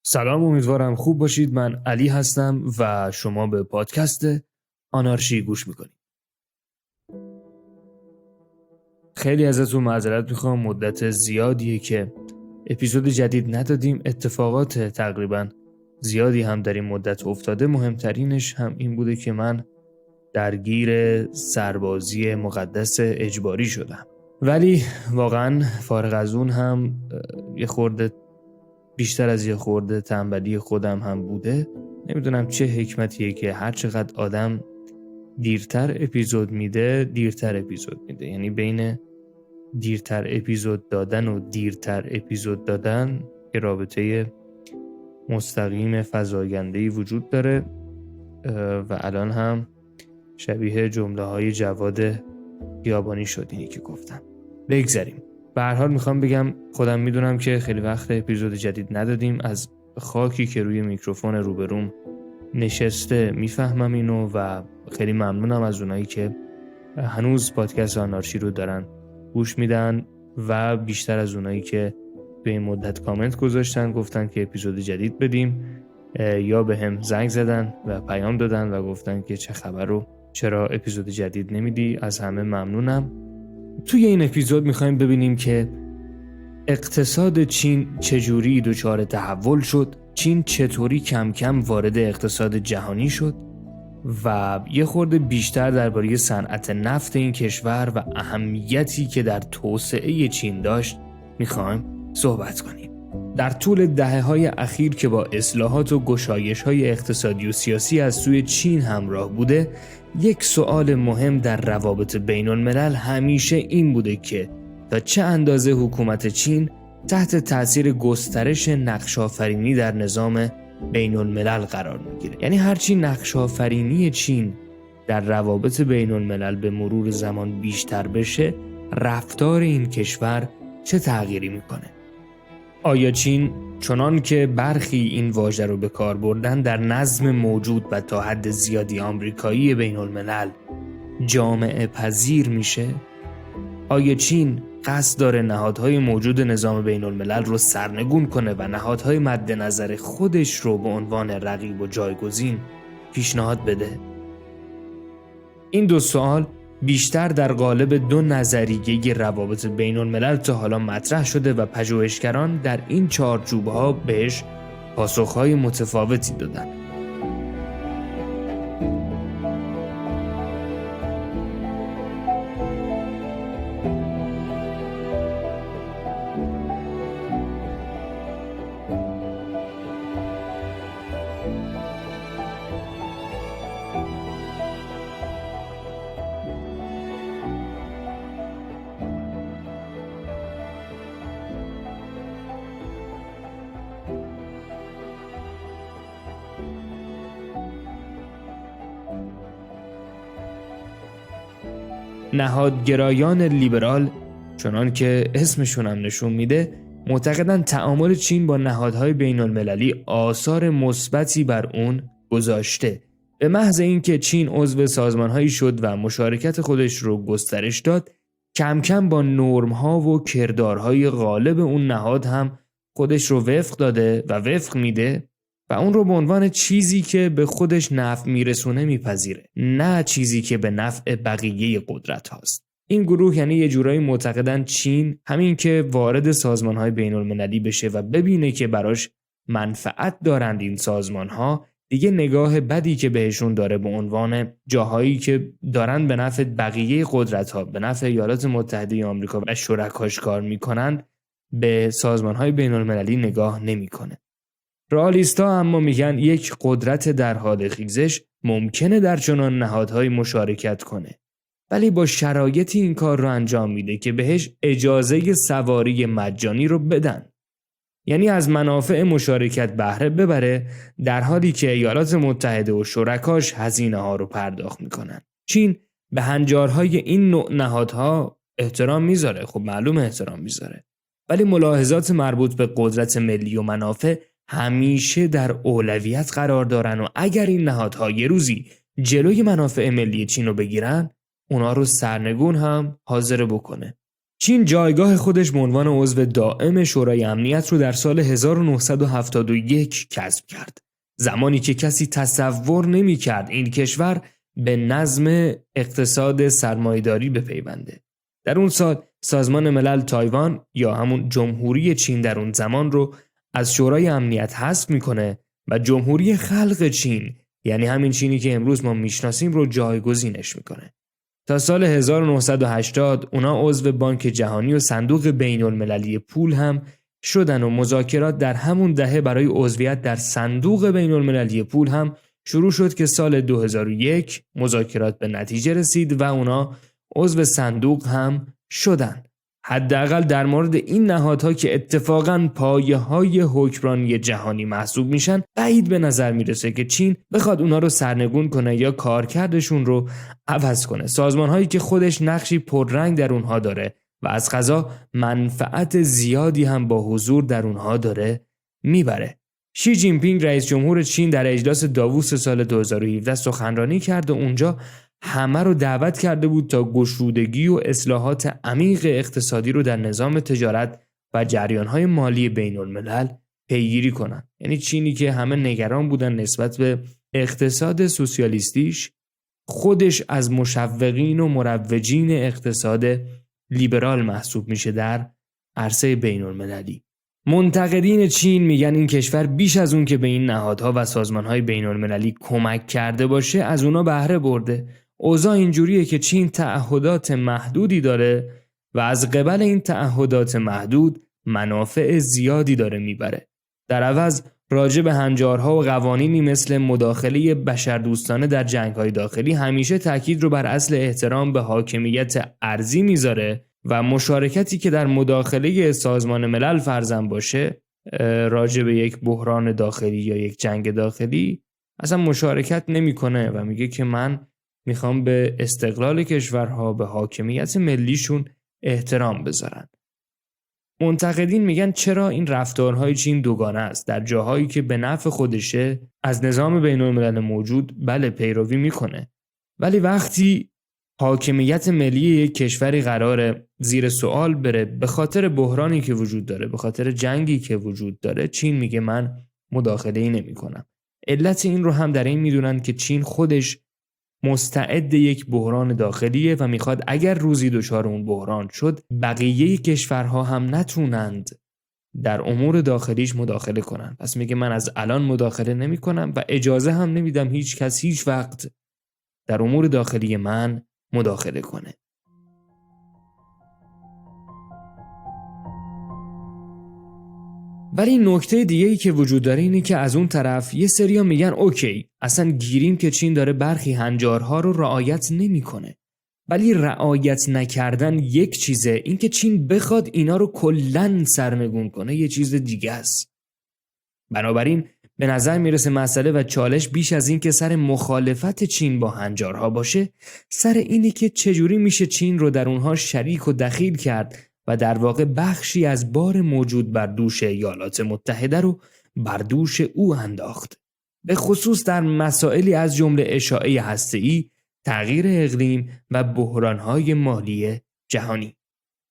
سلام، امیدوارم خوب باشید. من علی هستم و شما به پادکست آنارشی گوش میکنید. خیلی ازتون معذرت میخوام، مدت زیادیه که اپیزود جدید ندادیم. اتفاقات تقریبا زیادی هم در این مدت افتاده. مهمترینش هم این بوده که من درگیر سربازی مقدس اجباری شدم. ولی واقعا فارغ از اون هم یه خورده بیشتر از یه خورده تنبلی خودم هم بوده. نمیدونم چه حکمتیه که هر چقدر آدم دیرتر اپیزود میده یعنی بین دیرتر اپیزود دادن و دیرتر اپیزود دادن که رابطه مستقیم فزاینده‌ای وجود داره و الان هم شبیه جمله های جواد خیابانی شد اینی که گفتم. بگذاریم. به هر حال میخوام بگم خودم میدونم که خیلی وقت اپیزود جدید ندادیم. از خاکی که روی میکروفون روبروم نشسته میفهمم اینو و خیلی ممنونم از اونایی که هنوز پادکست آنارشی رو دارن گوش میدن و بیشتر از اونایی که به این مدت کامنت گذاشتن، گفتن که اپیزود جدید بدیم یا به هم زنگ زدن و پیام دادن و گفتن که چه خبر رو، چرا اپیزود جدید نمیدی. از همه ممنونم. توی این اپیزود میخوایم ببینیم که اقتصاد چین چجوری دچار تحول شد، چین چطوری کم کم وارد اقتصاد جهانی شد و یه خورده بیشتر درباره صنعت نفت این کشور و اهمیتی که در توسعه چین داشت میخوایم صحبت کنیم. در طول دهه‌های اخیر که با اصلاحات و گشایش‌های اقتصادی و سیاسی از سوی چین همراه بوده، یک سوال مهم در روابط بین الملل همیشه این بوده که تا چه اندازه حکومت چین تحت تأثیر گسترش نقش‌آفرینی در نظام بین الملل قرار میگیره. یعنی هرچی نقش‌آفرینی چین در روابط بین الملل به مرور زمان بیشتر بشه، رفتار این کشور چه تغییری میکنه. آیا چین چنان که برخی این واژه رو به کار بردن در نظم موجود و تا حد زیادی آمریکایی بین الملل جامعه پذیر میشه؟ آیا چین قصد داره نهادهای موجود نظام بین الملل رو سرنگون کنه و نهادهای مد نظر خودش رو به عنوان رقیب و جایگزین پیشنهاد بده؟ این دو سوال بیشتر در قالب دو نظریه روابط بین الملل تا حالا مطرح شده و پژوهشگران در این چارچوب‌ها بهش پاسخهای متفاوتی دادن. نهادگرایان لیبرال، چنان که اسمشون هم نشون میده، معتقدن تعامل چین با نهادهای بین المللی آثار مثبتی بر اون گذاشته. به محض اینکه چین عضو سازمانهایی شد و مشارکت خودش رو گسترش داد، کم کم با نرم‌ها و کردارهای غالب اون نهاد هم خودش رو وفق داده و وفق میده و اون رو به عنوان چیزی که به خودش نفع میرسونه میپذیره، نه چیزی که به نفع بقیه قدرت هاست. این گروه یعنی یه جورایی معتقدن چین همین که وارد سازمان‌های بین‌المللی بشه و ببینه که براش منفعت دارند این سازمان‌ها، دیگه نگاه بدی که بهشون داره به عنوان جاهایی که دارن به نفع بقیه قدرت‌ها، به نفع ایالات متحده آمریکا و شرکاش کار میکنن، به سازمان‌های بین‌المللی نگاه نمیکنه. رئالیست‌ها اما میگن یک قدرت در حال خیزش ممکنه در چنان نهادهای مشارکت کنه، ولی با شرایطی این کار رو انجام میده که بهش اجازه سواری مجانی رو بدن. یعنی از منافع مشارکت بهره ببره، در حالی که ایالات متحده و شرکاش هزینه ها رو پرداخت میکنن. چین به هنجارهای این نوع نهادها احترام میذاره، خب معلوم احترام میذاره، ولی ملاحظات مربوط به قدرت ملی و منافع همیشه در اولویت قرار دارن و اگر این نهادها یه روزی جلوی منافع ملی چین رو بگیرن، اونا رو سرنگون هم حاضر بکنه. چین جایگاه خودش به عنوان عضو دائم شورای امنیت رو در سال 1971 کسب کرد. زمانی که کسی تصور نمی‌کرد این کشور به نظم اقتصاد سرمایه‌داری بپیونده. در اون سال سازمان ملل تایوان یا همون جمهوری چین در اون زمان رو از شورای امنیت حذف میکنه و جمهوری خلق چین، یعنی همین چینی که امروز ما میشناسیم، رو جایگزینش میکنه. تا سال 1980 اونا عضو بانک جهانی و صندوق بین المللی پول هم شدن و مذاکرات در همون دهه برای عضویت در صندوق بین المللی پول هم شروع شد که سال 2001 مذاکرات به نتیجه رسید و اونا عضو صندوق هم شدن. حداقل در مورد این نهادها که اتفاقاً پایه‌های حکمرانی جهانی محسوب میشن، بعید به نظر میرسه که چین بخواد اونا رو سرنگون کنه یا کارکردشون رو عوض کنه. سازمان‌هایی که خودش نقشی پررنگ در اونها داره و از قضا منفعت زیادی هم با حضور در اونها داره میبره. شی جین پینگ رئیس جمهور چین در اجلاس داووس سال 2017 سخنرانی کرد و اونجا همه رو دعوت کرده بود تا گشودگی و اصلاحات عمیق اقتصادی رو در نظام تجارت و جریان‌های مالی بین الملل پیگیری کنن. یعنی چینی که همه نگران بودن نسبت به اقتصاد سوسیالیستیش، خودش از مشوقین و مروجین اقتصاد لیبرال محسوب میشه در عرصه بین المللی. منتقدین چین میگن این کشور بیش از اون که به این نهادها و سازمانهای بین المللی کمک کرده باشه از اونا بهره برده. اوضاع اینجوریه که چین تعهدات محدودی داره و از قبل این تعهدات محدود منافع زیادی داره میبره. در عوض راجع به هنجارها و قوانینی مثل مداخله بشردوستانه در جنگ‌های داخلی همیشه تاکید رو بر اصل احترام به حاکمیت ارضی میذاره و مشارکتی که در مداخله سازمان ملل فرضاً باشه راجع به یک بحران داخلی یا یک جنگ داخلی اصلا مشارکت نمیکنه و میگه که من میخوام به استقلال کشورها، به حاکمیت ملیشون احترام بذارن. منتقدین میگن چرا این رفتارهای چین دوگانه است؟ در جاهایی که به نفع خودشه از نظام بین الملل موجود بله پیروی میکنه، ولی وقتی حاکمیت ملی یک کشوری قراره زیر سوال بره به خاطر بحرانی که وجود داره، به خاطر جنگی که وجود داره، چین میگه من مداخله‌ای نمی‌کنم. علت این رو هم در این میدونن که چین خودش مستعد یک بحران داخلیه و میخواد اگر روزی دچار اون بحران شد بقیه کشورها هم نتونند در امور داخلیش مداخله کنن. پس میگه من از الان مداخله نمی‌کنم و اجازه هم نمیدم هیچ کس هیچ وقت در امور داخلی من مداخله کنه. ولی نکته دیگه‌ای که وجود داره اینه که از اون طرف یه سریا میگن اوکی اصلا گیریم که چین داره برخی هنجارها رو رعایت نمی‌کنه. ولی رعایت نکردن یک چیزه، این که چین بخواد اینا رو کلاً سرنگون کنه یه چیز دیگه است. بنابراین به نظر میرسه مسئله و چالش بیش از این که سر مخالفت چین با هنجارها باشه، سر اینه که چجوری میشه چین رو در اونها شریک و دخیل کرد و در واقع بخشی از بار موجود بر دوش ایالات متحده رو بر دوش او انداخت. به خصوص در مسائلی از جمله اشاعه هسته‌ای، تغییر اقلیم و بحران‌های مالی جهانی.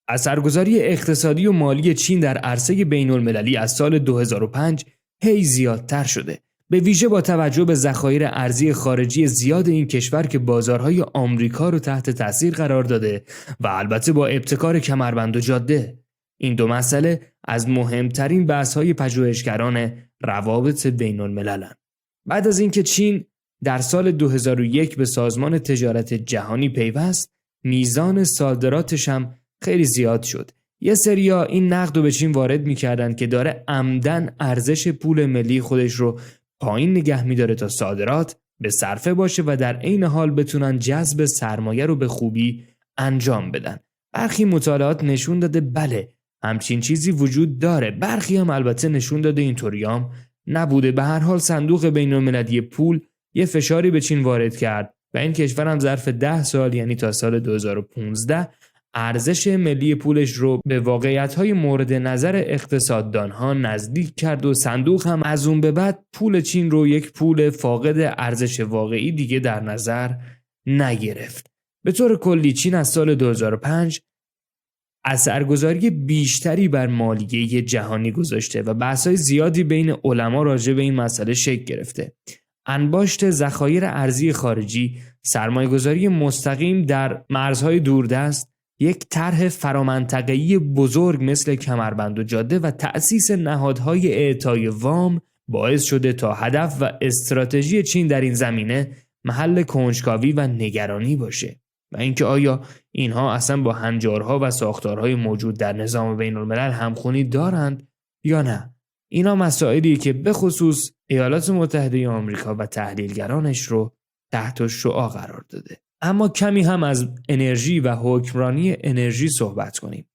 اثرگذاری اقتصادی و مالی چین در عرصه بین المللی از سال 2005 هی زیادتر شده، به ویژه با توجه به ذخایر ارزی خارجی زیاد این کشور که بازارهای آمریکا رو تحت تاثیر قرار داده و البته با ابتکار کمربند و جاده. این دو مسئله از مهمترین بحث‌های پژوهشگران روابط بین الملل‌اند. بعد از اینکه چین در سال 2001 به سازمان تجارت جهانی پیوست، میزان صادراتش هم خیلی زیاد شد. یه سریا این نقد رو به چین وارد می‌کردن که داره عمدن ارزش پول ملی خودش رو پایین نگه می‌داره تا صادرات به صرفه باشه و در عین حال بتونن جذب سرمایه رو به خوبی انجام بدن. برخی مطالعات نشون داده بله همچین چیزی وجود داره، برخی هم البته نشون داده اینطوریام نبوده. به هر حال صندوق بین‌المللی پول یه فشاری به چین وارد کرد و این کشور هم ظرف 10 سال یعنی تا سال 2015 ارزش ملی پولش رو به واقعیت‌های مورد نظر اقتصاددان‌ها نزدیک کرد و صندوق هم از اون به بعد پول چین رو یک پول فاقد ارزش واقعی دیگه در نظر نگرفت. به طور کلی چین از سال 2005 اثرگذاری بیشتری بر مالیه جهانی گذاشته و بحث‌های زیادی بین علما راجع به این مسئله شکل گرفته. انباشت ذخایر ارزی خارجی، سرمایه‌گذاری مستقیم در مرزهای دوردست، یک طرح فرامنطقه‌ای بزرگ مثل کمربند و جاده و تأسیس نهادهای اعطای وام باعث شده تا هدف و استراتژی چین در این زمینه محل کنجکاوی و نگرانی باشه و اینکه آیا اینها اصلا با هنجارها و ساختارهای موجود در نظام بین الملل همخوانی دارند یا نه. اینا مسائلی که به خصوص ایالات متحده آمریکا و تحلیلگرانش رو تحت شعاع قرار داده. اما کمی هم از انرژی و حکمرانی انرژی صحبت کنیم.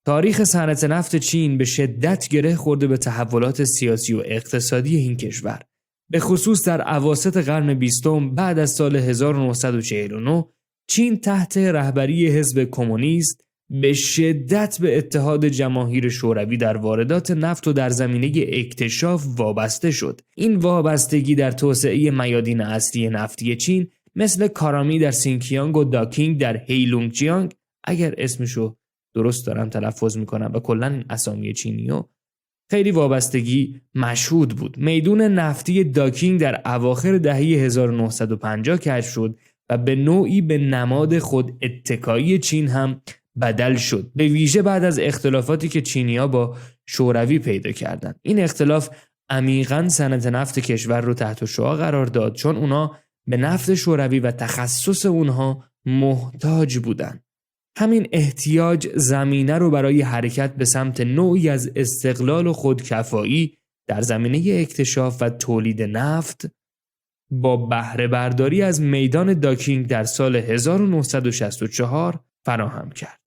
تاریخ صنعت نفت چین به شدت گره خورده به تحولات سیاسی و اقتصادی این کشور. به خصوص در اواسط قرن 20 بعد از سال 1949 چین تحت رهبری حزب کمونیست به شدت به اتحاد جماهیر شوروی در واردات نفت و در زمینه اکتشاف وابسته شد. این وابستگی در توسعه میادین اصلی نفتی چین مثل کارامی در سینکیانگ و داکینگ در هیلونگجیانگ، اگر اسمشو درست دارم تلفظ میکنم و کلن این اسامی چینیو خیلی وابستگی مشهود بود. میدون نفتی داکینگ در اواخر دهه 1950 کشف شد و به نوعی به نماد خود اتکایی چین هم بدل شد، به ویژه بعد از اختلافاتی که چینی‌ها با شوروی پیدا کردند. این اختلاف عمیقاً صنعت نفت کشور رو تحت شعاع قرار داد، چون اونا به نفت شوروی و تخصص اونها محتاج بودن. همین احتیاج زمینه رو برای حرکت به سمت نوعی از استقلال و خودکفایی در زمینه اکتشاف و تولید نفت با بهره برداری از میدان داکینگ در سال 1964 فراهم کرد.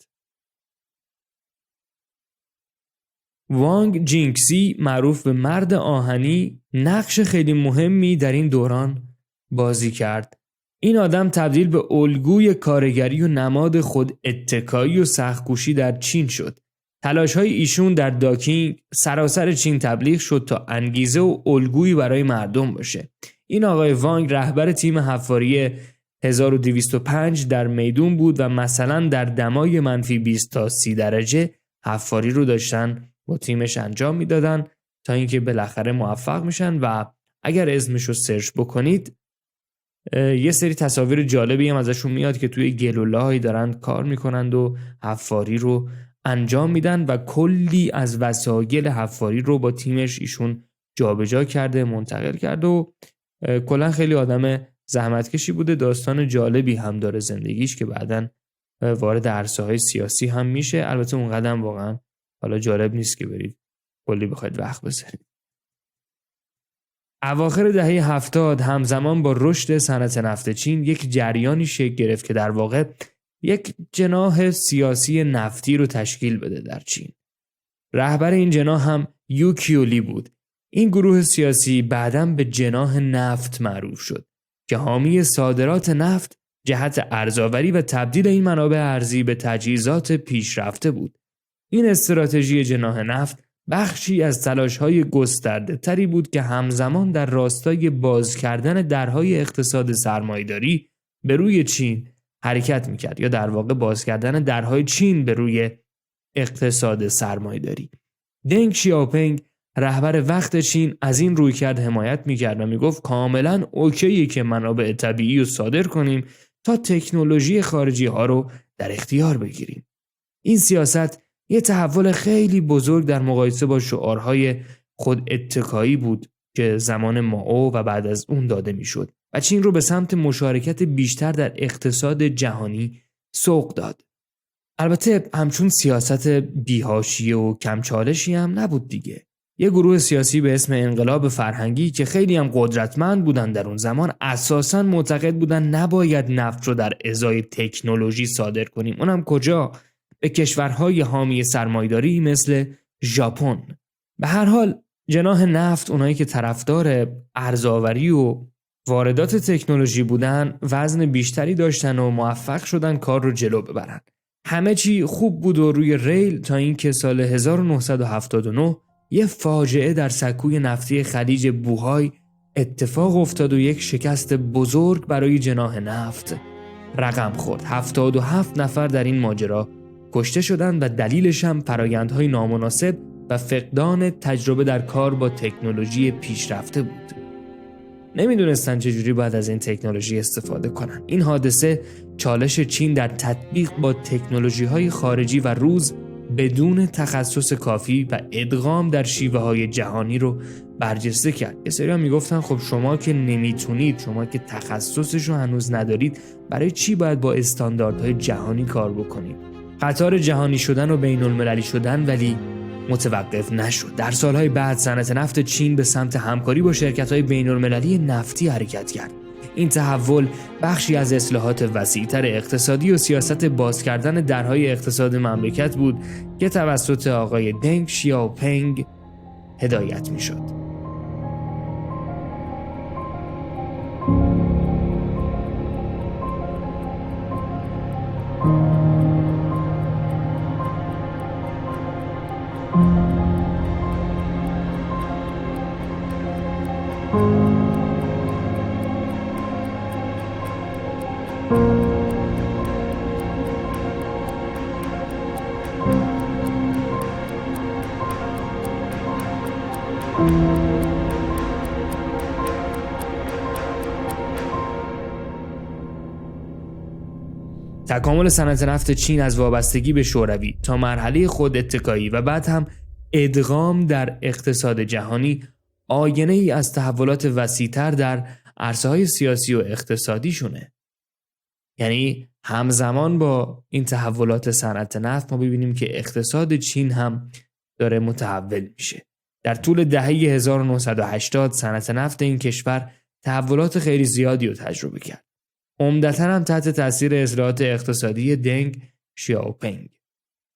وانگ جینگسی، معروف به مرد آهنی، نقش خیلی مهمی در این دوران بازی کرد. این آدم تبدیل به الگوی کارگری و نماد خود اتکایی و سخت‌کوشی در چین شد. تلاش‌های ایشون در داکینگ سراسر چین تبلیغ شد تا انگیزه و الگویی برای مردم باشه. این آقای وانگ رهبر تیم حفاری 1205 در میدون بود و مثلا در دمای منفی 20 تا 30 درجه حفاری رو داشتن با تیمش انجام میدادن تا اینکه بالاخره موفق میشن و اگر اسمش رو سرچ بکنید یه سری تصاویر جالبی هم ازشون میاد که توی گلوله‌هایی دارن کار میکنند و حفاری رو انجام میدن و کلی از وسایل حفاری رو با تیمش ایشون جابجا کرده، منتقل کرده و کلا خیلی آدم زحمتکشی بوده. داستان جالبی هم داره زندگیش که بعداً وارد عرصه‌های سیاسی هم میشه. البته اون قدم واقعاً حالا جالب نیست که برید کلی بخواید وقت بذارید. اواخر دهه 70 همزمان با رشد صنعت نفت چین یک جریانی شکل گرفت که در واقع یک جناح سیاسی نفتی رو تشکیل بده در چین. رهبر این جناح هم یو کیولی بود. این گروه سیاسی بعداً به جناح نفت معروف شد که حامی صادرات نفت جهت ارزآوری و تبدیل این منابع ارزی به تجهیزات پیشرفته بود. این استراتژی جناح نفت بخشی از تلاش‌های گسترده تری بود که همزمان در راستای باز کردن درهای اقتصاد سرمایه‌داری به روی چین حرکت می‌کرد، یا در واقع باز کردن درهای چین به روی اقتصاد سرمایه‌داری. دنگ شیائوپینگ رهبر وقت چین از این رویکرد حمایت می‌کرد و میگفت کاملاً اوکیه که منابع طبیعی رو صادر کنیم تا تکنولوژی خارجی ها رو در اختیار بگیریم. این سیاست یه تحول خیلی بزرگ در مقایسه با شعارهای خود اتکایی بود که زمان مائو و بعد از اون داده میشد و چین رو به سمت مشارکت بیشتر در اقتصاد جهانی سوق داد. البته همچون سیاست بی‌حاشیه و کمچالشی هم نبود دیگه. یه گروه سیاسی به اسم انقلاب فرهنگی که خیلی هم قدرتمند بودن در اون زمان اساساً معتقد بودن نباید نفت رو در ازای تکنولوژی صادر کنیم. اونم کجا؟ به کشورهای حامی سرمایه‌داری مثل ژاپن. به هر حال جناح نفت، اونایی که طرفدار ارزآوری و واردات تکنولوژی بودن، وزن بیشتری داشتن و موفق شدن کار رو جلو ببرن. همه چی خوب بود و روی ریل تا اینکه سال 1979 یه فاجعه در سکوی نفتی خلیج بوهای اتفاق افتاد و یک شکست بزرگ برای جناح نفت رقم خورد. 77 نفر در این ماجرا کشته شدند و دلیلش هم فرآیندهای نامناسب و فقدان تجربه در کار با تکنولوژی پیشرفته بود. نمیدونستن چجوری باید از این تکنولوژی استفاده کنن. این حادثه چالش چین در تطبیق با تکنولوژی‌های خارجی و روز بدون تخصص کافی و ادغام در شیوه‌های جهانی رو برجسته کرد. یه سری هم میگفتن خب شما که نمیتونید، شما که تخصصش رو هنوز ندارید، برای چی باید با استانداردهای جهانی کار بکنید؟ قطار جهانی شدن و بین‌المللی شدن ولی متوقف نشد. در سالهای بعد صنعت نفت چین به سمت همکاری با شرکت‌های بین‌المللی نفتی حرکت کرد. این تحول بخشی از اصلاحات وسیع‌تر اقتصادی و سیاست باز کردن درهای اقتصاد مملکت بود که توسط آقای دنگ شیائوپینگ هدایت می‌شد. تکامل صنعت نفت چین از وابستگی به شوروی تا مرحله خود اتکایی و بعد هم ادغام در اقتصاد جهانی آینه ای از تحولات وسیع‌تر در عرصه‌های سیاسی و اقتصادی شونه. یعنی همزمان با این تحولات صنعت نفت ما ببینیم که اقتصاد چین هم داره متحول میشه. در طول دهه 1980 صنعت نفت این کشور تحولات خیلی زیادی رو تجربه کرد. عمدتاً هم تحت تاثیر اصلاحات اقتصادی دنگ شیائوپینگ.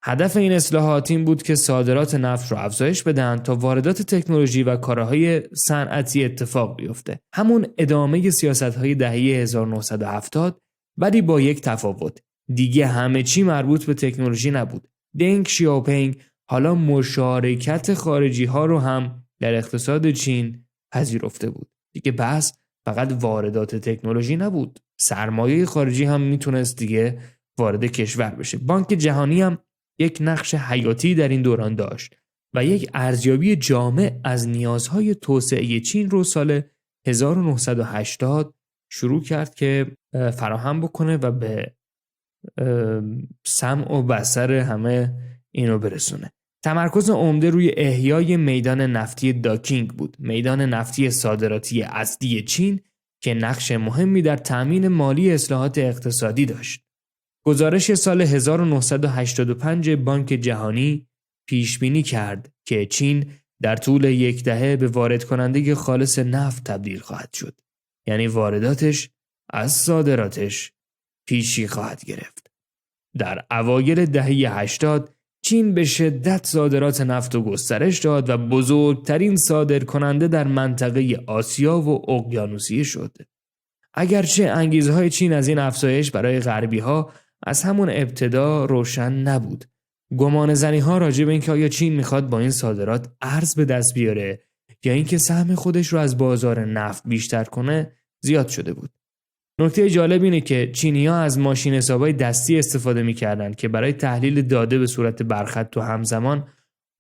هدف این اصلاحات این بود که صادرات نفت رو افزایش بدن تا واردات تکنولوژی و کارهای صنعتی اتفاق بیفته. همون ادامه سیاست‌های دهه 1970 ولی با یک تفاوت. دیگه همه چی مربوط به تکنولوژی نبود. دنگ شیائوپینگ حالا مشارکت خارجی‌ها رو هم در اقتصاد چین پذیرفته بود. دیگه بحث فقط واردات تکنولوژی نبود. سرمایه خارجی هم میتونست دیگه وارد کشور بشه. بانک جهانی هم یک نقش حیاتی در این دوران داشت و یک ارزیابی جامع از نیازهای توسعه چین رو سال 1980 شروع کرد که فراهم بکنه و به سمع و بصر همه اینو برسونه. تمرکز عمده روی احیای میدان نفتی داکینگ بود، میدان نفتی صادراتی اصلی چین که نقش مهمی در تأمین مالی اصلاحات اقتصادی داشت. گزارش سال 1985 بانک جهانی پیش بینی کرد که چین در طول یک دهه به وارد کننده خالص نفت تبدیل خواهد شد. یعنی وارداتش از صادراتش پیشی خواهد گرفت. در اوایل دهه 80 چین به شدت صادرات نفت و گسترش داد و بزرگترین صادرکننده در منطقه آسیا و اقیانوسیه شد. اگرچه انگیزه‌های چین از این افزایش برای غربی‌ها از همون ابتدا روشن نبود. گمانه‌زنی‌ها راجع به اینکه آیا چین میخواد با این صادرات ارز به دست بیاره یا اینکه سهم خودش رو از بازار نفت بیشتر کنه زیاد شده بود. نکته جالب اینه که چینی‌ها از ماشین حسابای دستی استفاده می‌کردند که برای تحلیل داده به صورت برخط و همزمان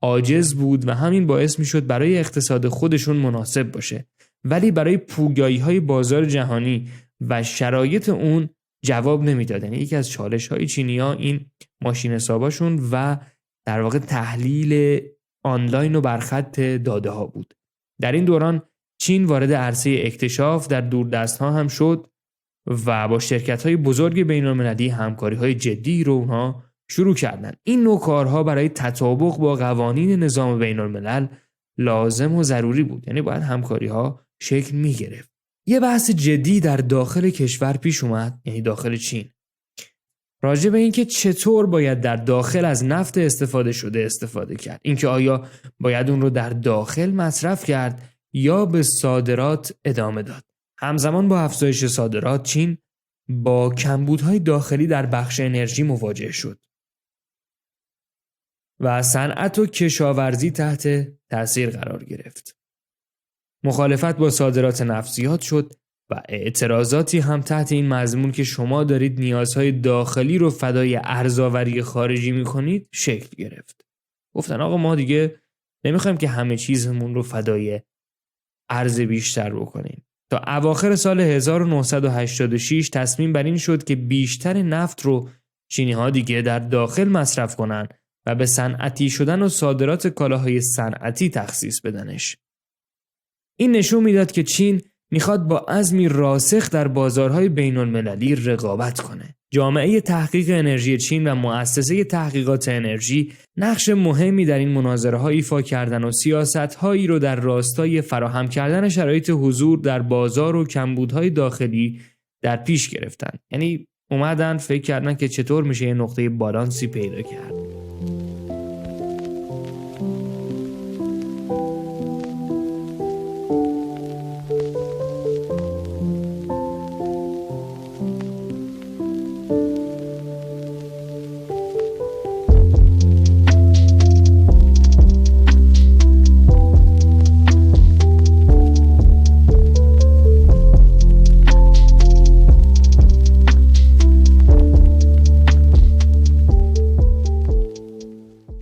عاجز بود و همین باعث می‌شد برای اقتصاد خودشون مناسب باشه، ولی برای پویایی‌های بازار جهانی و شرایط اون جواب نمیداد. یعنی یکی از چالش‌های چینی‌ها این ماشین حساباشون و در واقع تحلیل آنلاین و برخط داده‌ها بود. در این دوران چین وارد عرصه اکتشاف در دوردست‌ها هم شد و با شرکت‌های بزرگ بین‌المللی همکاری‌های جدی رو اونها شروع کردن. این نوع کارها برای تطابق با قوانین نظام بین‌الملل لازم و ضروری بود. یعنی باید همکاری‌ها شکل می‌گرفت. یه بحث جدی در داخل کشور پیش اومد، یعنی داخل چین. راجع به اینکه چطور باید در داخل از نفت استفاده کرد. اینکه آیا باید اون رو در داخل مصرف کرد یا به صادرات ادامه داد. همزمان با افزایش صادرات چین با کمبودهای داخلی در بخش انرژی مواجه شد و صنعت و کشاورزی تحت تأثیر قرار گرفت. مخالفت با صادرات نفت زیاد شد و اعتراضاتی هم تحت این مضمون که شما دارید نیازهای داخلی رو فدای ارزآوری خارجی میکنید شکل گرفت. گفتن آقا ما دیگه نمیخوایم که همه چیزمون رو فدای ارز بیشتر بکنیم. تا اواخر سال 1986 تصمیم بر این شد که بیشتر نفت رو چینی‌ها دیگه در داخل مصرف کنن و به صنعتی شدن و صادرات کالاهای صنعتی تخصیص بدنش. این نشون میداد که چین میخواد با عزمی راسخ در بازارهای بین‌المللی رقابت کنه. جامعه تحقیق انرژی چین و مؤسسه تحقیقات انرژی نقش مهمی در این مناظره‌ها ایفا کردن و سیاست‌هایی رو در راستای فراهم کردن شرایط حضور در بازار و کمبودهای داخلی در پیش گرفتن. یعنی اومدن فکر کردن که چطور میشه یه نقطه بالانسی پیدا کرد.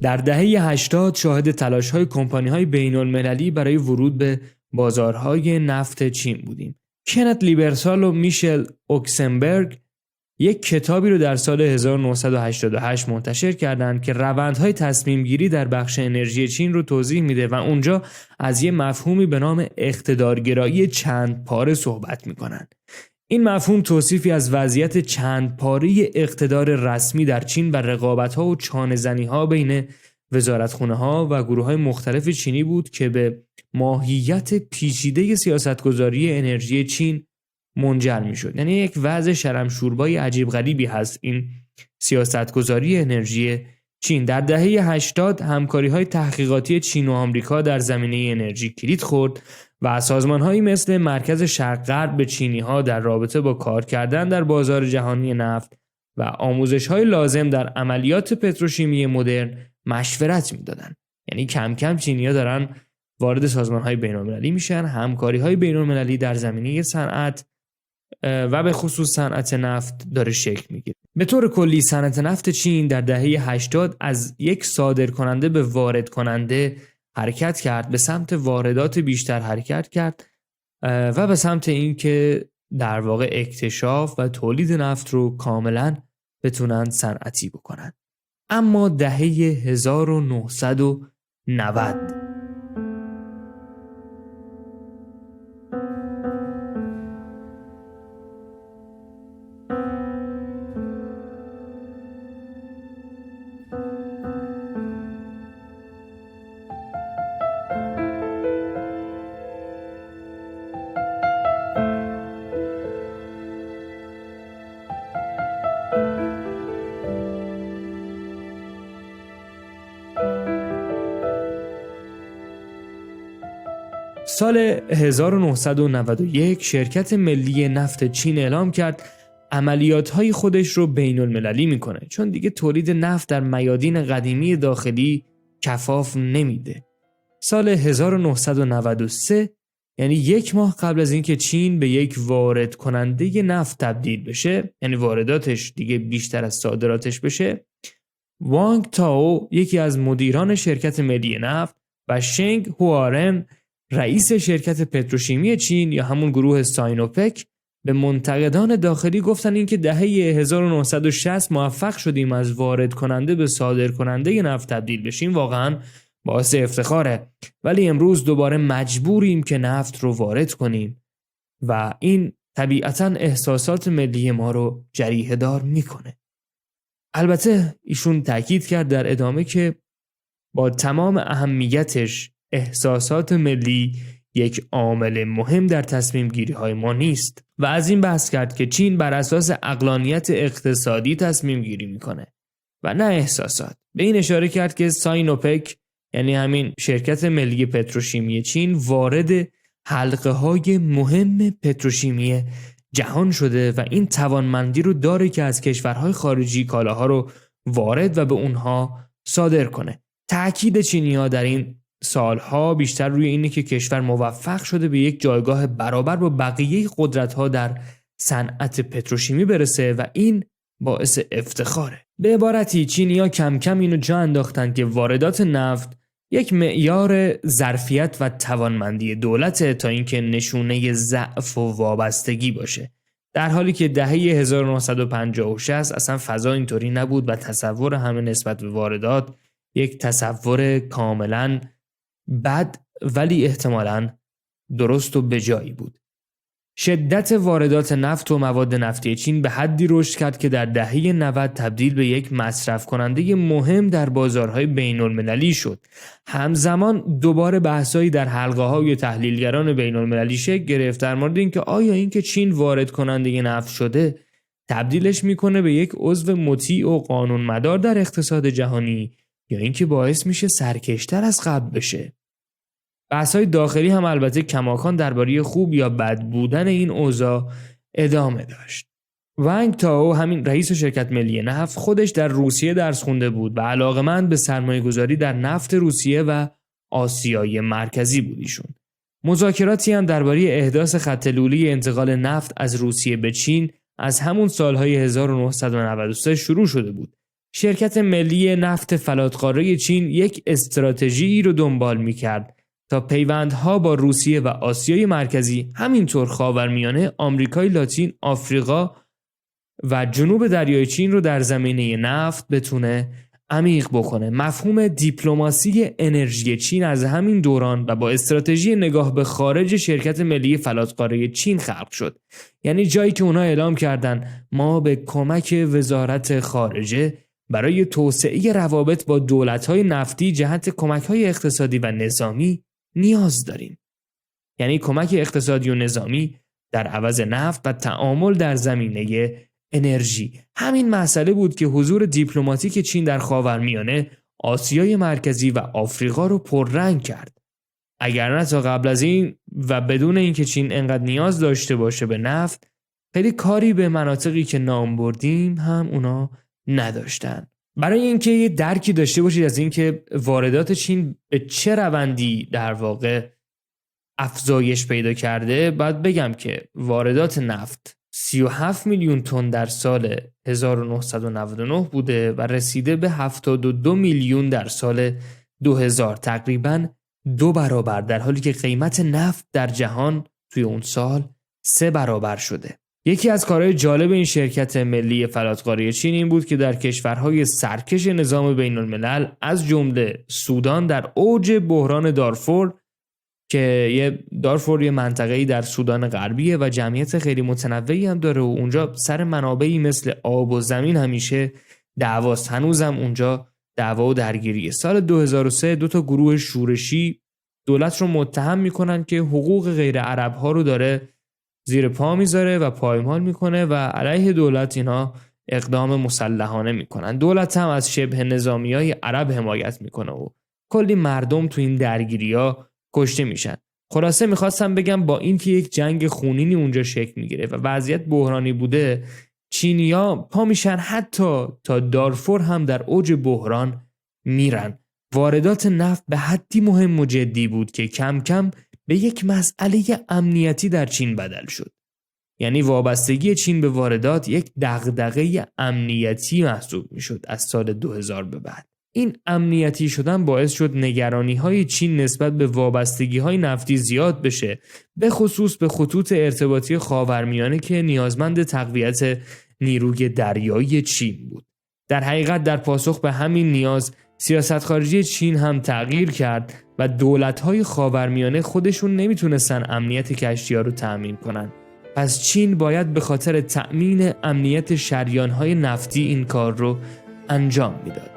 در دهه 80 شاهد تلاش‌های کمپانی‌های بین‌المللی برای ورود به بازارهای نفت چین بودیم. کنت لیبرسال و میشل اوکسنبرگ یک کتابی رو در سال 1988 منتشر کردند که روندهای تصمیم‌گیری در بخش انرژی چین رو توضیح میده و اونجا از یه مفهومی به نام اقتدارگرایی چند پاره صحبت میکنن. این مفهوم توصیفی از وضعیت چند پاره اقتدار رسمی در چین و رقابت‌ها و چانه‌زنی‌ها بین وزارتخونه‌ها و گروه‌های مختلف چینی بود که به ماهیت پیچیده سیاستگذاری انرژی چین منجر می‌شد. یعنی یک وضع شرمشوربای عجیب غریبی هست این سیاستگذاری انرژی چین. در دهه 80 همکاری‌های تحقیقاتی چین و آمریکا در زمینه انرژی کلید خورد و سازمان‌هایی مثل مرکز شرق غرب به چینی‌ها در رابطه با کار کردن در بازار جهانی نفت و آموزش‌های لازم در عملیات پتروشیمی مدرن مشورت می‌دادن. یعنی کم کم چینی‌ها دارن وارد سازمان‌های بین‌المللی میشن، همکاری‌های بین‌المللی در زمینه صنعت و به خصوص صنعت نفت داره شکل میگیره. به طور کلی صنعت نفت چین در دهه 80 از یک صادرکننده به وارد کننده حرکت کرد، به سمت واردات بیشتر حرکت کرد و به سمت این که در واقع اکتشاف و تولید نفت رو کاملا بتونن صنعتی بکنن. اما دهه 1990 سال 1991 شرکت ملی نفت چین اعلام کرد عملیات‌های خودش رو بین‌المللی میکنه، چون دیگه تولید نفت در میادین قدیمی داخلی کفاف نمیده. سال 1993 یعنی یک ماه قبل از اینکه چین به یک وارد کننده نفت تبدیل بشه، یعنی وارداتش دیگه بیشتر از صادراتش بشه، وانگ تاو یکی از مدیران شرکت ملی نفت و شنگ هوارن رئیس شرکت پتروشیمی چین یا همون گروه ساینوپک به منتقدان داخلی گفتن این که دهه 1960 موفق شدیم از وارد کننده به صادر کننده نفت تبدیل بشیم واقعا باعث افتخاره، ولی امروز دوباره مجبوریم که نفت رو وارد کنیم و این طبیعتاً احساسات ملی ما رو جریحه دار میکنه. البته ایشون تاکید کرد در ادامه که با تمام اهمیتش احساسات ملی یک عامل مهم در تصمیم گیری های ما نیست و از این بحث کرد که چین بر اساس عقلانیت اقتصادی تصمیم گیری میکنه و نه احساسات. به این اشاره کرد که ساینوپک یعنی همین شرکت ملی پتروشیمی چین وارد حلقه های مهم پتروشیمی جهان شده و این توانمندی رو داره که از کشورهای خارجی کالاها رو وارد و به اونها صادر کنه. تأکید چینی‌ها در این سالها بیشتر روی اینه که کشور موفق شده به یک جایگاه برابر با بقیه قدرت‌ها در صنعت پتروشیمی برسه و این باعث افتخاره. به عبارتی چینی‌ها کم کم اینو جا انداختن که واردات نفت یک معیار ظرفیت و توانمندی دولته تا اینکه نشونه ضعف و وابستگی باشه. در حالی که دهه 1950 و 60 اصلا فضا اینطوری نبود و تصور همه نسبت به واردات یک تصور کاملا بد ولی احتمالاً درست و بجایی بود. شدت واردات نفت و مواد نفتی چین به حدی رشد کرد که در دهه 90 تبدیل به یک مصرف کننده مهم در بازارهای بین المللی شد. همزمان دوباره بحثایی در حلقه‌های تحلیلگران بین المللی شکل گرفت در مورد اینکه آیا اینکه چین وارد کننده نفت شده تبدیلش میکنه به یک عضو مطیع و قانونمدار در اقتصاد جهانی یا اینکه باعث میشه سرکشتر از قبل بشه. بحث‌های داخلی هم البته کماکان درباره خوب یا بد بودن این اوضاع ادامه داشت. ونگ تائو همین رئیس شرکت ملی نفت خودش در روسیه درس خونده بود و علاقه‌مند به سرمایه‌گذاری در نفت روسیه و آسیای مرکزی بود ایشون. مذاکراتی هم درباره احداث خط لولی انتقال نفت از روسیه به چین از همون سالهای 1993 شروع شده بود. شرکت ملی نفت فلاتقاره چین یک استراتژی رو دنبال می‌کرد تا پیوندها با روسیه و آسیای مرکزی، همینطور خاورمیانه، آمریکای لاتین، آفریقا و جنوب دریای چین رو در زمینه نفت بتونه عمیق بکنه. مفهوم دیپلماسی انرژی چین از همین دوران و با استراتژی نگاه به خارج شرکت ملی فلاتقاره چین خلق شد. یعنی جایی که اونا اعلام کردن ما به کمک وزارت خارجه برای توسعه روابط با دولت‌های نفتی جهت کمک‌های اقتصادی و نظامی نیاز داریم. یعنی کمک اقتصادی و نظامی در عوض نفت و تعامل در زمینه انرژی. همین مسئله بود که حضور دیپلماتیک چین در خاورمیانه، آسیای مرکزی و آفریقا رو پررنگ کرد. اگر نه تا قبل از این و بدون اینکه چین انقدر نیاز داشته باشه به نفت، خیلی کاری به مناطقی که نام بردیم هم اونا نداشتن. برای اینکه یه درکی داشته باشید از اینکه واردات چین به چه روندی در واقع افزایش پیدا کرده، باید بگم که واردات نفت 37 میلیون تن در سال 1999 بوده و رسیده به 72 میلیون در سال 2000، تقریباً 2 برابر، در حالی که قیمت نفت در جهان توی اون سال 3 برابر شده. یکی از کارهای جالب این شرکت ملی فلاتقاره چین این بود که در کشورهای سرکش نظام بین الملل از جمله سودان در اوج بحران دارفور که دارفور یه منطقه‌ای در سودان غربیه و جمعیت خیلی متنوعی هم داره و اونجا سر منابعی مثل آب و زمین همیشه دعواست. هنوزم اونجا دعوا و درگیریه. سال 2003 2 تا گروه شورشی دولت رو متهم میکنن که حقوق غیر عرب ها رو داره زیر پا میذاره و پایمال میکنه و علیه دولت اینا اقدام مسلحانه میکنن. دولت هم از شبه نظامیای عرب حمایت میکنه و کلی مردم تو این درگیری‌ها کشته میشن. خلاصه میخواستم بگم با این که یک جنگ خونینی اونجا شکل میگیره و وضعیت بحرانی بوده، چینیا پا میشن حتی تا دارفور هم در اوج بحران میرن. واردات نفت به حدی مهم و جدی بود که کم کم به یک مسئله امنیتی در چین بدل شد. یعنی وابستگی چین به واردات یک دغدغه امنیتی محسوب میشد از سال 2000 به بعد. این امنیتی شدن باعث شد نگرانی‌های چین نسبت به وابستگی‌های نفتی زیاد بشه، به خصوص به خطوط ارتباطی خاورمیانه که نیازمند تقویت نیروی دریایی چین بود. در حقیقت در پاسخ به همین نیاز سیاست خارجی چین هم تغییر کرد و دولت‌های خاورمیانه خودشون نمیتونستن امنیت کشتی‌ها رو تأمین کنن. پس چین باید به خاطر تأمین امنیت شریان‌های نفتی این کار رو انجام میداد.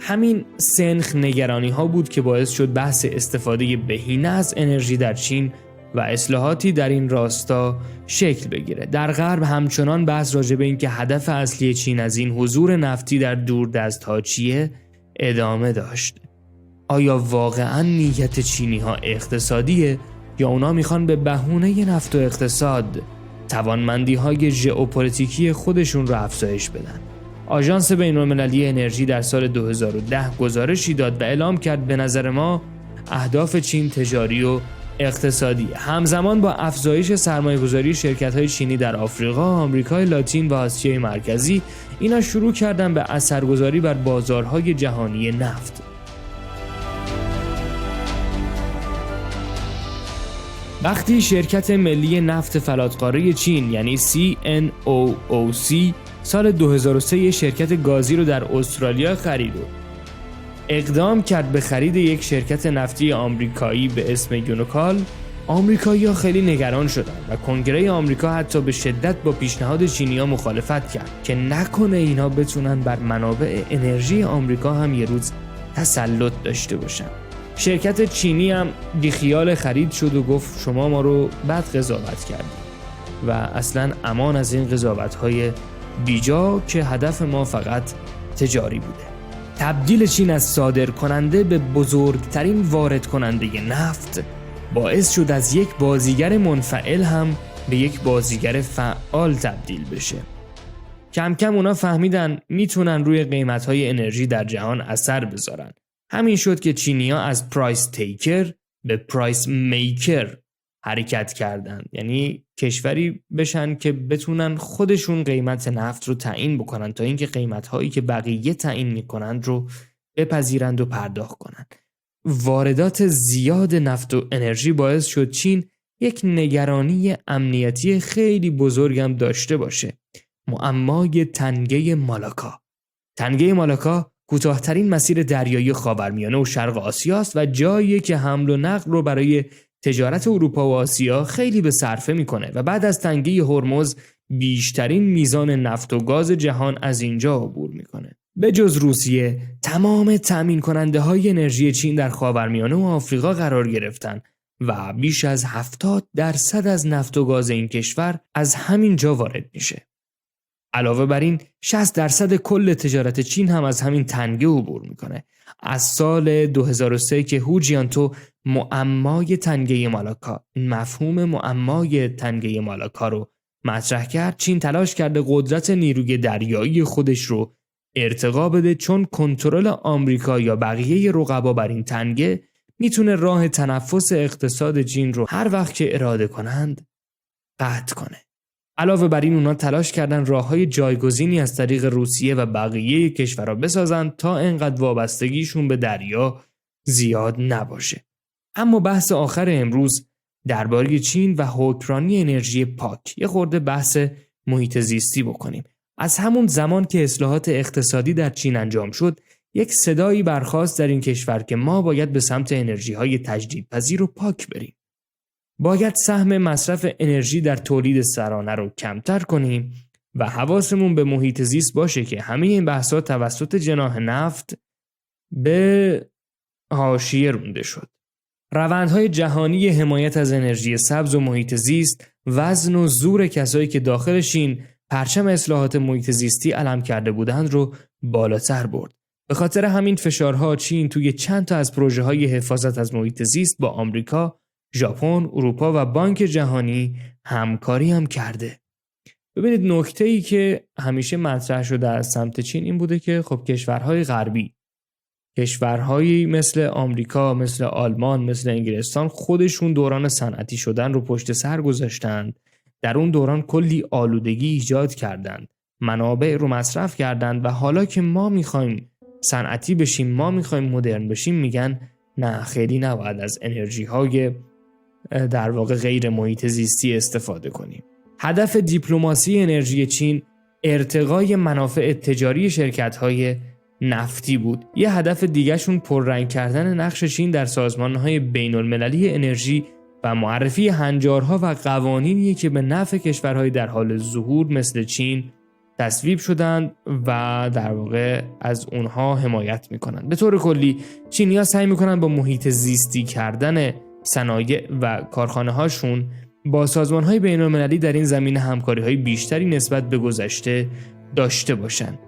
همین سنخ نگرانی ها بود که باعث شد بحث استفاده بهینه از انرژی در چین و اصلاحاتی در این راستا شکل بگیره. در غرب همچنان بحث راجع به این که هدف اصلی چین از این حضور نفتی در دوردست‌ها چیه ادامه داشت. آیا واقعاً نیت چینی ها اقتصادیه یا اونا میخوان به بهونه نفت و اقتصاد توانمندی‌های ژئوپلیتیکی خودشون رو افزایش بدن. آژانس بین‌المللی انرژی در سال 2010 گزارشی داد و اعلام کرد به نظر ما اهداف چین تجاری و اقتصادی همزمان با افزایش سرمایه‌گذاری شرکت‌های چینی در آفریقا، آمریکای لاتین و آسیای مرکزی، اینا شروع کردن به اثرگذاری بر بازارهای جهانی نفت. وقتی شرکت ملی نفت فلاتقاره چین یعنی CNOOC سال 2003 شرکت گازی رو در استرالیا خرید و اقدام کرد به خرید یک شرکت نفتی آمریکایی به اسم یونوکال، آمریکایی‌ها خیلی نگران شدند و کنگره آمریکا حتی به شدت با پیشنهاد چینی‌ها مخالفت کرد که نکنه اینا بتونن بر منابع انرژی آمریکا هم یه روز تسلط داشته باشن. شرکت چینی هم بیخیال خرید شد و گفت شما ما رو بد قضاوت کردید و اصلاً امان از این قضاوت‌های بیجا که هدف ما فقط تجاری بوده. تبدیل چین از صادر کننده به بزرگترین وارد کننده نفت باعث شد از یک بازیگر منفعل هم به یک بازیگر فعال تبدیل بشه. کم کم اونا فهمیدن میتونن روی قیمت‌های انرژی در جهان اثر بذارن. همین شد که چینی‌ها از پرایس تیکر به پرایس میکر حرکت کردند، یعنی کشوری بشن که بتونن خودشون قیمت نفت رو تعیین بکنن تا اینکه قیمت‌هایی که بقیه تعیین می‌کنند رو بپذیرند و پرداخت کنند. واردات زیاد نفت و انرژی باعث شد چین یک نگرانی امنیتی خیلی بزرگم داشته باشه. معمای تنگه مالاکا. تنگه مالاکا کوتاه‌ترین مسیر دریایی خاورمیانه و شرق آسیاست و جایی که حمل و نقل رو برای تجارت اروپا و آسیا خیلی به صرفه میکنه و بعد از تنگه هرمز بیشترین میزان نفت و گاز جهان از اینجا عبور میکنه. به جز روسیه، تمام تامین کننده های انرژی چین در خاورمیانه و آفریقا قرار گرفتن و بیش از 70% از نفت و گاز این کشور از همین جا وارد میشه. علاوه بر این 60% کل تجارت چین هم از همین تنگه عبور میکنه. از سال 2003 که هو جیانتو معمای تنگه مالاکا، مفهوم معمای تنگه مالاکا رو مطرح کرد، چین تلاش کرده قدرت نیروی دریایی خودش رو ارتقا بده، چون کنترل آمریکا یا بقیه رقبا بر این تنگه میتونه راه تنفس اقتصاد چین رو هر وقت که اراده کنند قطع کنه. علاوه بر این اونا تلاش کردن راههای جایگزینی از طریق روسیه و بقیه کشورها بسازن تا انقدر وابستگیشون به دریا زیاد نباشه. اما بحث آخر امروز درباره چین و حکمرانی انرژی پاک، یه خورده بحث محیط زیستی بکنیم. از همون زمان که اصلاحات اقتصادی در چین انجام شد، یک صدایی برخاست در این کشور که ما باید به سمت انرژی‌های تجدیدپذیر و پاک بریم. باید سهم مصرف انرژی در تولید سرانه رو کمتر کنیم و حواسمون به محیط زیست باشه که همه این بحث‌ها توسط جناح نفت به حاشیه رونده شد. روندهای جهانی حمایت از انرژی سبز و محیط زیست وزن و زور کسایی که داخل چین پرچم اصلاحات محیط زیستی علم کرده بودند رو بالاتر برد. به خاطر همین فشارها چین توی چند تا از پروژه‌های حفاظت از محیط زیست با آمریکا، ژاپن، اروپا و بانک جهانی همکاری هم کرده. ببینید نکته‌ای که همیشه مطرح شده از سمت چین این بوده که خب کشورهای غربی، کشورهایی مثل آمریکا، مثل آلمان، مثل انگلستان خودشون دوران صنعتی شدن رو پشت سر گذاشتند. در اون دوران کلی آلودگی ایجاد کردند، منابع رو مصرف کردند و حالا که ما میخوایم صنعتی بشیم، ما میخوایم مدرن بشیم، میگن نه خیلی نباید از انرژی های در واقع غیر محیط زیستی استفاده کنیم. هدف دیپلماسی انرژی چین ارتقای منافع تجاری شرکت های نفتی بود. یه هدف دیگه شون پررنگ کردن نقش چین در سازمان‌های بین‌المللی انرژی و معرفی هنجارها و قوانینی که به نفع کشورهای در حال ظهور مثل چین تصویب شدند و در واقع از اونها حمایت میکنند. به طور کلی چینی‌ها سعی میکنند با محیط زیستی کردن صنایع و کارخانه هاشون با سازمان‌های بین‌المللی در این زمینه همکاری‌های بیشتری نسبت به گذشته داشته باشند.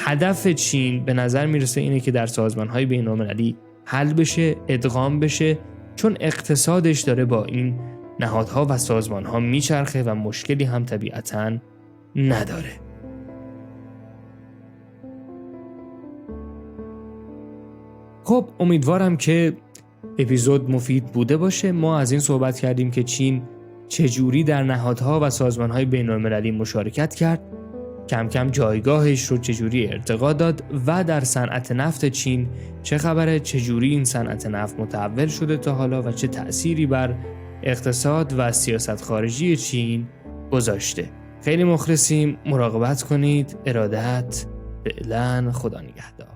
هدف چین به نظر میرسه اینه که در سازمان‌های بین‌المللی حل بشه، ادغام بشه چون اقتصادش داره با این نهادها و سازمانها میچرخه و مشکلی هم طبیعتاً نداره. خب امیدوارم که اپیزود مفید بوده باشه. ما از این صحبت کردیم که چین چجوری در نهادها و سازمانهای بین‌المللی مشارکت کرد، کم کم جایگاهش رو چجوری ارتقا داد و در صنعت نفت چین چه خبره، چجوری این صنعت نفت متحول شده تا حالا و چه تأثیری بر اقتصاد و سیاست خارجی چین گذاشته. خیلی مخلصیم، مراقبت کنید. ارادت، فعلا، خدا نگهدار.